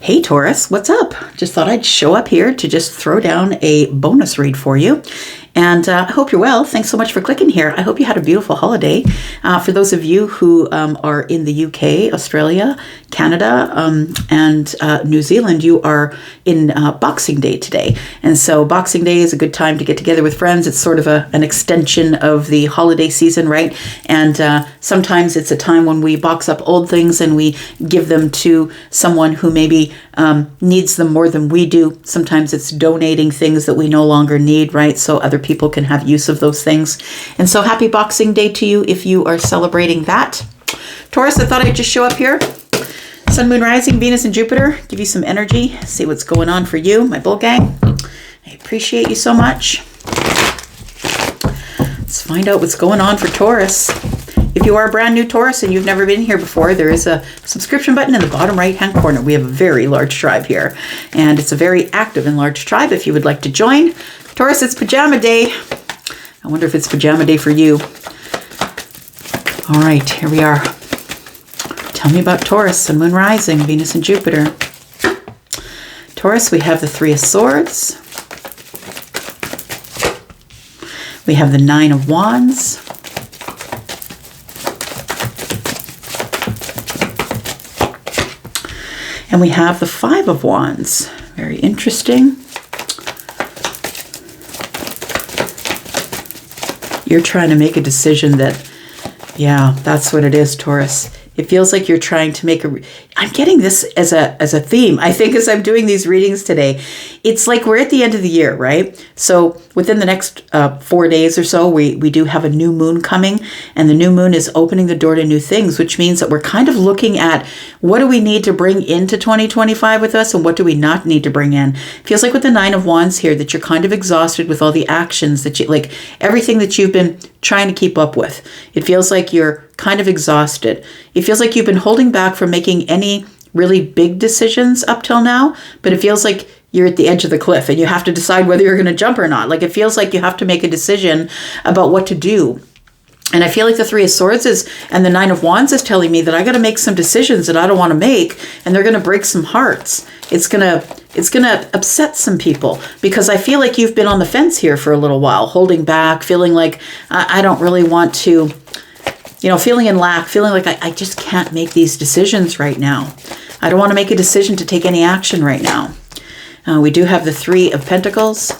Hey Taurus, what's up? Just thought I'd show up here to just throw down a bonus read for you. And I hope you're well. Thanks so much for clicking here. I hope you had a beautiful holiday. For those of you who are in the UK, Australia, Canada, and New Zealand, you are in Boxing Day today. And so Boxing Day is a good time to get together with friends. It's sort of an extension of the holiday season, right? And sometimes it's a time when we box up old things and we give them to someone who maybe needs them more than we do. Sometimes it's donating things that we no longer need, right? So other people can have use of those things. And so happy Boxing Day to you if you are celebrating that. Taurus, I thought I'd just show up here. Sun, Moon, Rising, Venus, and Jupiter. Give you some energy. See what's going on for you, my bull gang. I appreciate you so much. Let's find out what's going on for Taurus. If you are a brand new Taurus and you've never been here before, there is a subscription button in the bottom right-hand corner. We have a very large tribe here, and it's a very active and large tribe if you would like to join. Taurus, it's pajama day. I wonder if it's pajama day for you. All right, here we are. Tell me about Taurus, Sun, Moon, Rising, Venus, and Jupiter. Taurus, we have the Three of Swords. We have the Nine of Wands. And we have the Five of Wands. Very interesting. You're trying to make a decision that, yeah, that's what it is, Taurus. It feels like you're trying to make I'm getting this as a theme, I think, as I'm doing these readings today. It's like we're at the end of the year, right? So within the next 4 days or so, we do have a new moon coming, and the new moon is opening the door to new things, which means that we're kind of looking at what do we need to bring into 2025 with us and what do we not need to bring in. It feels like with the Nine of Wands here that you're kind of exhausted with all the actions that you, like everything that you've been trying to keep up with. It feels like you're kind of exhausted. It feels like you've been holding back from making any really big decisions up till now, but it feels like you're at the edge of the cliff and you have to decide whether you're going to jump or not. Like it feels like you have to make a decision about what to do. And I feel like the Three of Swords and the Nine of Wands is telling me that I got to make some decisions that I don't want to make, and they're going to break some hearts. It's going to upset some people because I feel like you've been on the fence here for a little while, holding back, feeling like I don't really want to, feeling in lack, feeling like I just can't make these decisions right now. I don't want to make a decision to take any action right now. We do have the Three of Pentacles.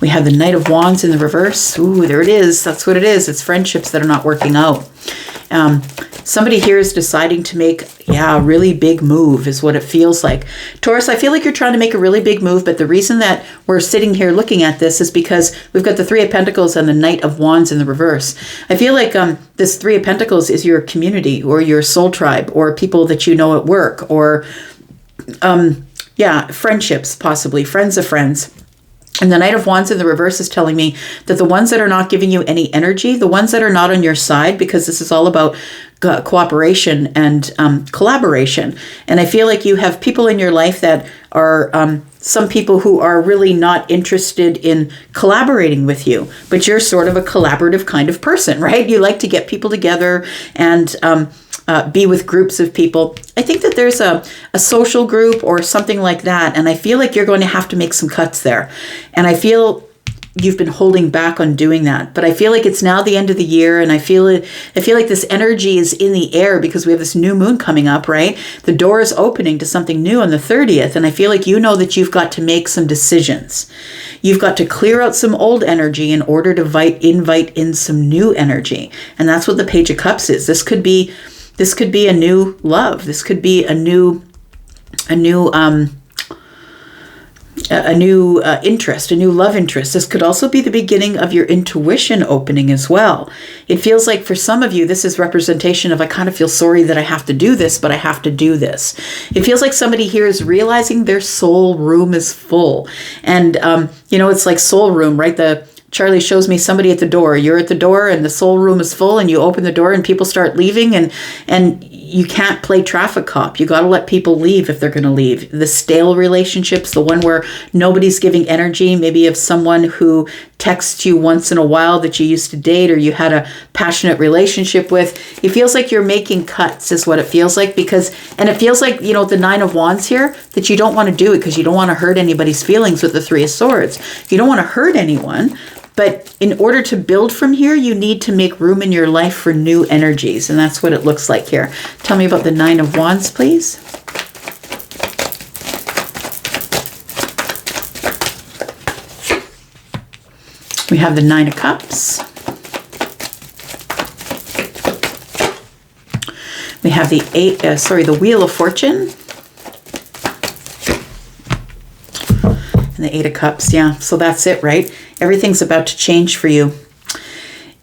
We have the Knight of Wands in the reverse. Ooh, there it is. That's what it is. It's friendships that are not working out. Somebody here is deciding to make, a really big move is what it feels like. Taurus, I feel like you're trying to make a really big move, but the reason that we're sitting here looking at this is because we've got the Three of Pentacles and the Knight of Wands in the reverse. I feel like this Three of Pentacles is your community or your soul tribe or people that you know at work or, friendships, possibly, friends of friends. And the Knight of Wands in the reverse is telling me that the ones that are not giving you any energy, the ones that are not on your side, because this is all about cooperation and collaboration. And I feel like you have people in your life that are some people who are really not interested in collaborating with you, but you're sort of a collaborative kind of person, right? You like to get people together and be with groups of people. I think that there's a social group or something like that, and I feel like you're going to have to make some cuts there. And I feel you've been holding back on doing that, but I feel like it's now the end of the year, and I feel like this energy is in the air because we have this new moon coming up, right? The door is opening to something new on the 30th, and I feel like you know that you've got to make some decisions. You've got to clear out some old energy in order to invite in some new energy, and that's what the Page of Cups is. This could be a new love. This could be a new interest, a new love interest. This could also be the beginning of your intuition opening as well. It feels like for some of you, this is representation of, I kind of feel sorry that I have to do this, but I have to do this. It feels like somebody here is realizing their soul room is full. And, it's like soul room, right? Charlie shows me somebody at the door. You're at the door and the soul room is full and you open the door and people start leaving and you can't play traffic cop. You got to let people leave if they're going to leave. The stale relationships, the one where nobody's giving energy, maybe of someone who texts you once in a while that you used to date or you had a passionate relationship with. It feels like you're making cuts is what it feels like, and it feels like, the Nine of Wands here, that you don't want to do it because you don't want to hurt anybody's feelings with the Three of Swords. You don't want to hurt anyone. But in order to build from here, you need to make room in your life for new energies. And that's what it looks like here. Tell me about the Nine of Wands, please. We have the Nine of Cups. We have the Wheel of Fortune. And the Eight of Cups, yeah. So that's it, right? Everything's about to change for you.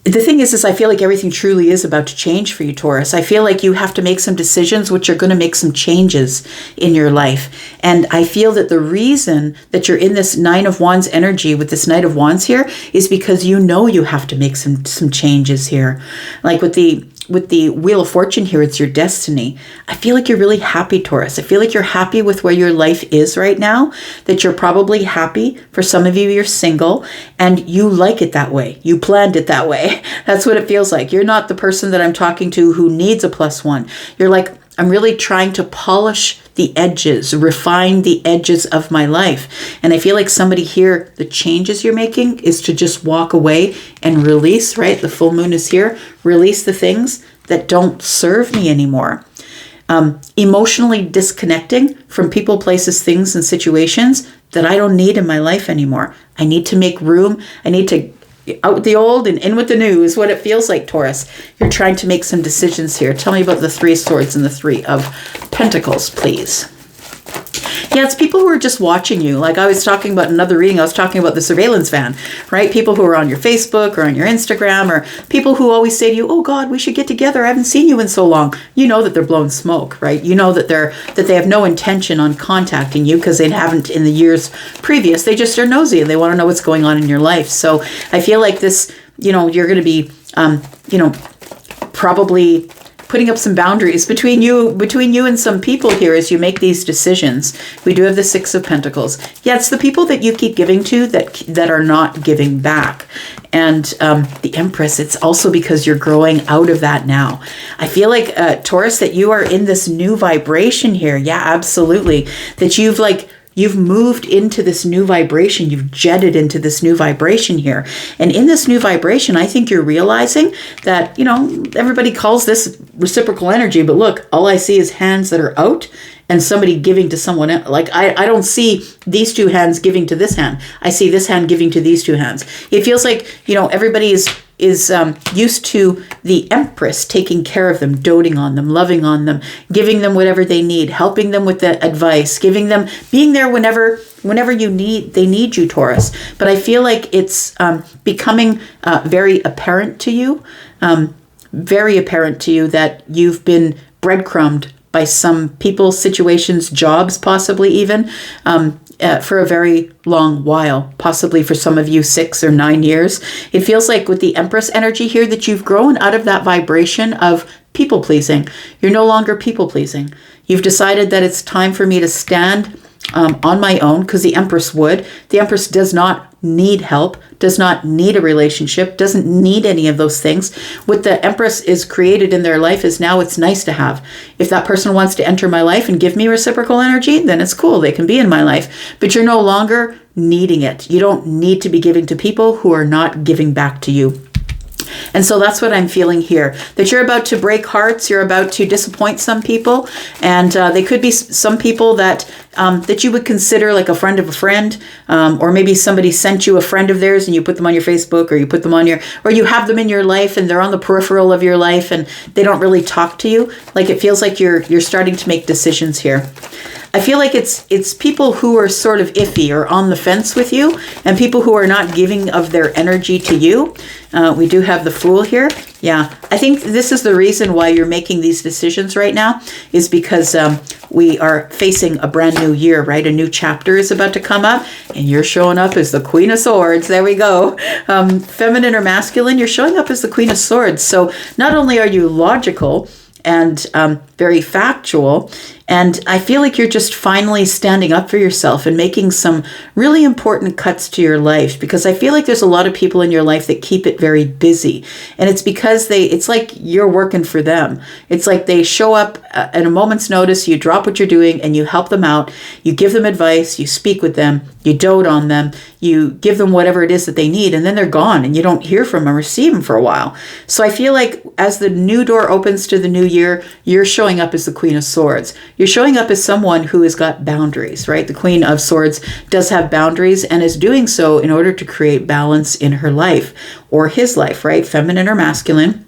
The thing is I feel like everything truly is about to change for you, Taurus. I feel like you have to make some decisions which are going to make some changes in your life. And I feel that the reason that you're in this Nine of Wands energy with this Knight of Wands here is because you have to make some changes here. Like with the Wheel of Fortune here, it's your destiny. I feel like you're really happy, Taurus. I feel like you're happy with where your life is right now, that you're probably happy. For some of you, you're single and you like it that way. You planned it that way. That's what it feels like. You're not the person that I'm talking to who needs a +1. You're like, I'm really trying to polish the edges, refine the edges of my life. And I feel like somebody here, the changes you're making is to just walk away and release, right? The full moon is here. Release the things that don't serve me anymore. Emotionally disconnecting from people, places, things, and situations that I don't need in my life anymore. I need to make room. I need to out with the old and in with the new is what it feels like, Taurus. You're trying to make some decisions here. Tell me about the Three of Swords and the Three of Pentacles, please. Yeah, it's people who are just watching you. Like I was talking about another reading, I was talking about the surveillance van, right? People who are on your Facebook or on your Instagram, or people who always say to you, oh God, we should get together. I haven't seen you in so long. You know that they're blowing smoke, right? You know that they have no intention on contacting you because they haven't in the years previous. They just are nosy and they want to know what's going on in your life. So I feel like this, you're going to be, probably putting up some boundaries between you and some people here as you make these decisions. We do have the Six of Pentacles. Yeah, it's the people that you keep giving to that are not giving back. And the Empress, it's also because you're growing out of that now. I feel like, Taurus, that you are in this new vibration here. Yeah, absolutely. That you've moved into this new vibration. You've jetted into this new vibration here. And in this new vibration, I think you're realizing that, everybody calls this reciprocal energy, but look, all I see is hands that are out and somebody giving to someone else. Like I don't see these two hands giving to this hand. I see this hand giving to these two hands. It feels like, everybody is used to the Empress taking care of them, doting on them, loving on them, giving them whatever they need, helping them with the advice, being there whenever they need you, Taurus. But I feel like it's becoming very apparent to you that you've been breadcrumbed by some people, situations, jobs, possibly even, for a very long while, possibly for some of you 6 or 9 years. It feels like with the Empress energy here that you've grown out of that vibration of people pleasing. You're no longer people pleasing. You've decided that it's time for me to stand on my own, because the Empress would. The Empress does not need help, does not need a relationship, doesn't need any of those things. What the Empress is created in their life is now it's nice to have. If that person wants to enter my life and give me reciprocal energy, then it's cool. They can be in my life. But you're no longer needing it. You don't need to be giving to people who are not giving back to you. And so that's what I'm feeling here, that you're about to break hearts, you're about to disappoint some people, and they could be some people that you would consider like a friend of a friend, or maybe somebody sent you a friend of theirs and you put them on your Facebook, or you put them on or you have them in your life and they're on the peripheral of your life and they don't really talk to you. Like it feels like you're starting to make decisions here. I feel like it's people who are sort of iffy or on the fence with you, and people who are not giving of their energy to you. We do have the Fool here. Yeah, I think this is the reason why you're making these decisions right now, is because we are facing a brand new year, right? A new chapter is about to come up, and you're showing up as the Queen of Swords. There we go. Feminine or masculine, you're showing up as the Queen of Swords. So not only are you logical, and very factual. And I feel like you're just finally standing up for yourself and making some really important cuts to your life, because I feel like there's a lot of people in your life that keep it very busy. And it's because it's like you're working for them. It's like they show up at a moment's notice, you drop what you're doing and you help them out. You give them advice, you speak with them, you dote on them, you give them whatever it is that they need, and then they're gone and you don't hear from them or see them for a while. So I feel like as the new door opens to the new year, you're showing up as the Queen of Swords. You're showing up as someone who has got boundaries, right? The Queen of Swords does have boundaries and is doing so in order to create balance in her life or his life, right? Feminine or masculine.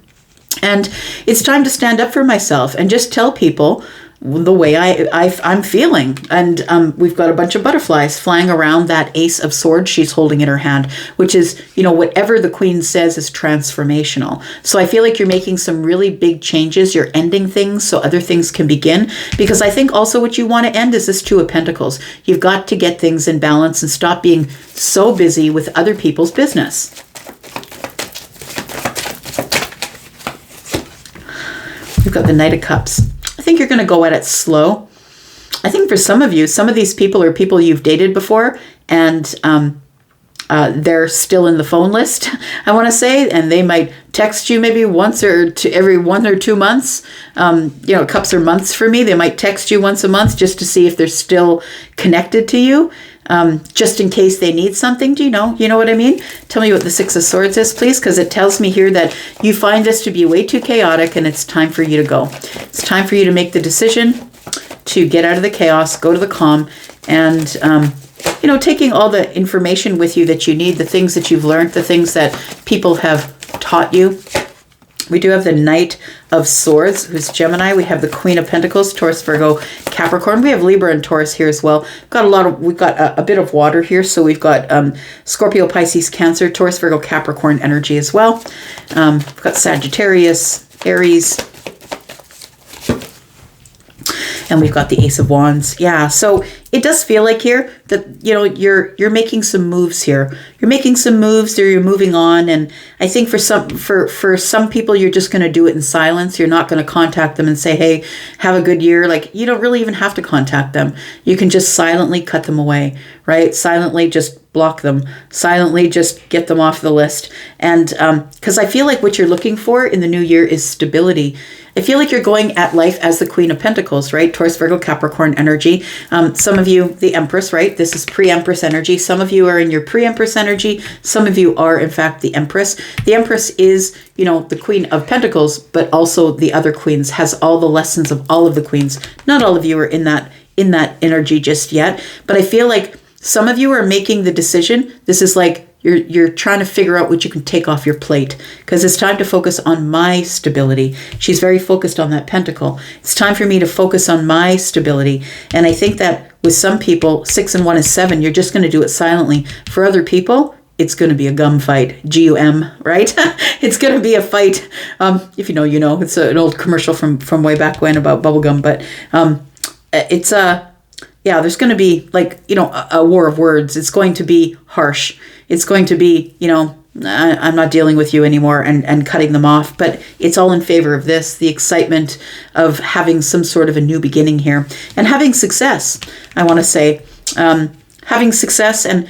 And it's time to stand up for myself and just tell people the way I'm feeling. And we've got a bunch of butterflies flying around that Ace of Swords she's holding in her hand, which is, whatever the Queen says is transformational. So I feel like you're making some really big changes. You're ending things so other things can begin. Because I think also what you want to end is this Two of Pentacles. You've got to get things in balance and stop being so busy with other people's business. We've got the Knight of Cups. I think you're going to go at it slow. I think for some of you, some of these people are people you've dated before, and they're still in the phone list, I want to say, and they might text you maybe once or every 1 or 2 months. Cups are months for me. They might text you once a month just to see if they're still connected to you, just in case they need something. Do you know what I mean? Tell me what the Six of Swords is, please, because it tells me here that you find this to be way too chaotic and it's time for you to go. It's time for you to make the decision to get out of the chaos, go to the calm, and taking all the information with you that you need, the things that you've learned, the things that people have taught you. We do have the Knight of Swords, who's Gemini. We have the Queen of Pentacles, Taurus, Virgo, Capricorn. We have Libra and Taurus here as well. We've got a bit of water here, so we've got Scorpio, Pisces, Cancer, Taurus, Virgo, Capricorn energy as well. We've got Sagittarius, Aries, and we've got the Ace of Wands. Yeah, so it does feel like here that, you're making some moves here. You're making some moves, or you're moving on. And I think for some people, you're just going to do it in silence. You're not going to contact them and say, hey, have a good year. Like, you don't really even have to contact them. You can just silently cut them away, right? Silently just block them. Silently just get them off the list. And because I feel like what you're looking for in the new year is stability. I feel like you're going at life as the Queen of Pentacles, right? Taurus, Virgo, Capricorn energy. Some of you, the Empress, right? This is pre-Empress energy. Some of you are in your pre-Empress energy. Some of you are, in fact, the Empress. The Empress is, the Queen of Pentacles, but also the other queens, has all the lessons of all of the queens. Not all of you are in that energy just yet, but I feel like some of you are making the decision. This is like you're trying to figure out what you can take off your plate, because it's time to focus on my stability. She's very focused on that pentacle. It's time for me to focus on my stability. And I think that with some people, 6 and 1 is 7, you're just going to do it silently. For other people, it's going to be a gum fight. G-U-M, right? It's going to be a fight. If you know, you know. It's an old commercial from way back when about bubblegum. But it's there's going to be a war of words. It's going to be harsh. It's going to be, I'm not dealing with you anymore and cutting them off. But it's all in favor of this, the excitement of having some sort of a new beginning here and having success. I want to say having success and,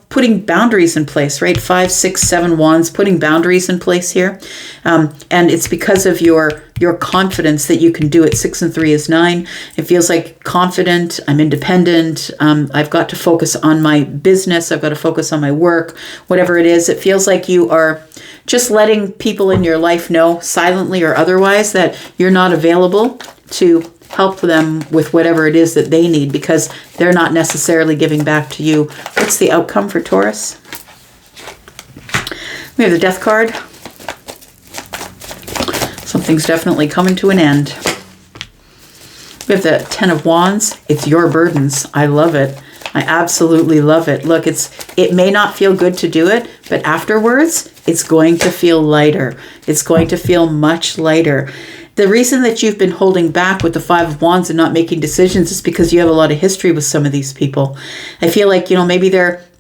putting boundaries in place, right? 5, 6, 7 wands, putting boundaries in place here. And it's because of your confidence that you can do it. 6 and 3 is 9. It feels like confident. I'm independent. I've got to focus on my business. I've got to focus on my work, whatever it is. It feels like you are just letting people in your life know, silently or otherwise, that you're not available to help them with whatever it is that they need, because they're not necessarily giving back to you. What's the outcome for Taurus? We have the Death card. Something's definitely coming to an end. We have the 10 of Wands. It's your burdens. I love it. I absolutely love it. Look, it may not feel good to do it, but afterwards, it's going to feel lighter. It's going to feel much lighter. The reason that you've been holding back with the 5 of Wands and not making decisions is because you have a lot of history with some of these people. I feel like,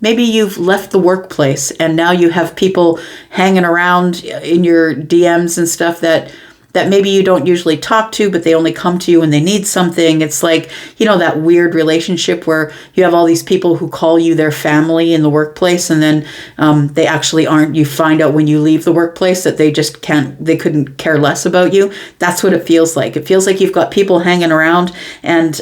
maybe you've left the workplace and now you have people hanging around in your DMs and stuff that that maybe you don't usually talk to, but they only come to you when they need something. It's like, you know, that weird relationship where you have all these people who call you their family in the workplace, and then they actually aren't. You find out when you leave the workplace that they couldn't care less about you. That's what it feels like. It feels like you've got people hanging around and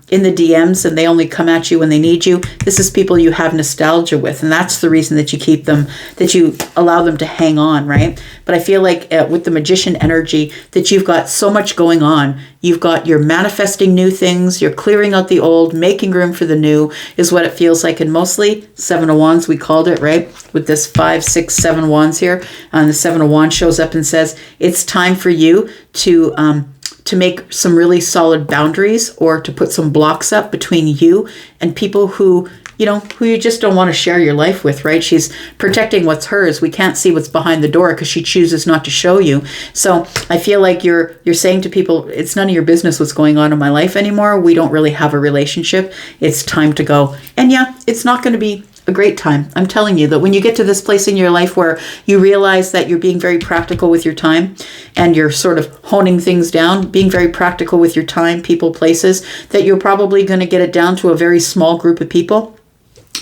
in the DMs, and they only come at you when they need you. This is people you have nostalgia with, and that's the reason that you keep them, that you allow them to hang on, right? But I feel like with the Magician energy that you've got so much going on. You're manifesting new things, you're clearing out the old, making room for the new is what it feels like. And mostly 7 of Wands, we called it, right? With this 5, 6, 7 Wands here. And the 7 of Wands shows up and says, it's time for you to make some really solid boundaries, or to put some blocks up between you and people who you just don't want to share your life with, right? She's protecting what's hers. We can't see what's behind the door because she chooses not to show you. So I feel like you're saying to people, it's none of your business what's going on in my life anymore. We don't really have a relationship. It's time to go. And yeah, it's not going to be a great time. I'm telling you that when you get to this place in your life where you realize that you're being very practical with your time, and you're sort of honing things down, being very practical with your time, people, places, that you're probably going to get it down to a very small group of people.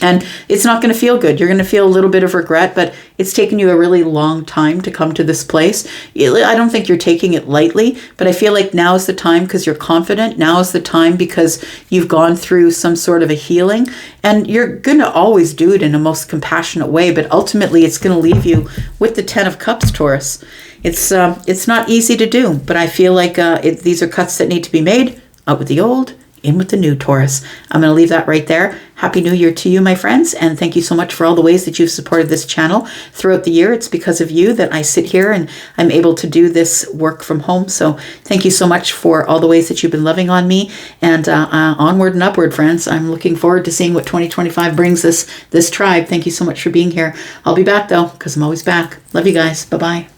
And it's not going to feel good. You're going to feel a little bit of regret, but it's taken you a really long time to come to this place. I don't think you're taking it lightly, but I feel like now is the time because you're confident. Now is the time because you've gone through some sort of a healing, and you're going to always do it in a most compassionate way. But ultimately, it's going to leave you with the 10 of Cups, Taurus. It's not easy to do, but I feel like these are cuts that need to be made. Out with the old, in with the new, Taurus. I'm going to leave that right there. Happy New Year to you, my friends, and thank you so much for all the ways that you've supported this channel throughout the year. It's because of you that I sit here and I'm able to do this work from home. So thank you so much for all the ways that you've been loving on me, and onward and upward, friends. I'm looking forward to seeing what 2025 brings this tribe. Thank you so much for being here. I'll be back though, because I'm always back. Love you guys. Bye-bye.